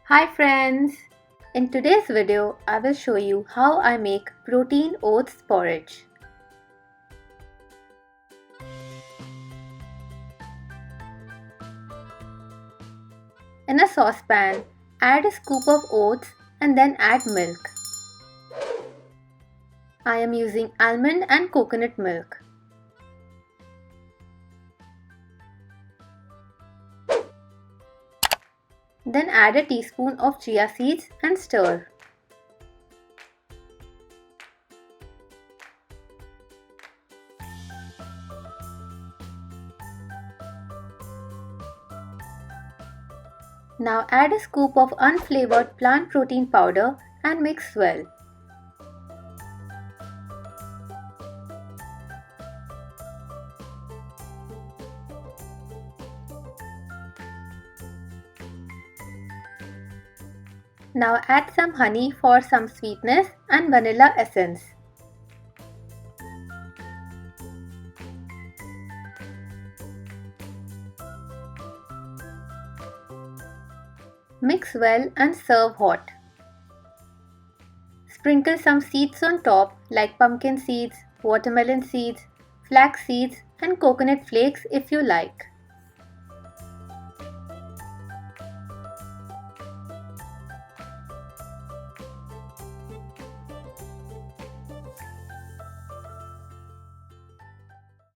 Hi friends! In today's video, I will show you how I make protein oats porridge. In a saucepan, add a scoop of oats and then add milk. I am using almond and coconut milk. Then add a teaspoon of chia seeds and stir. Now add a scoop of unflavoured plant protein powder and mix well. Now add some honey for some sweetness and vanilla essence. Mix well and serve hot. Sprinkle some seeds on top like pumpkin seeds, watermelon seeds, flax seeds and coconut flakes if you like.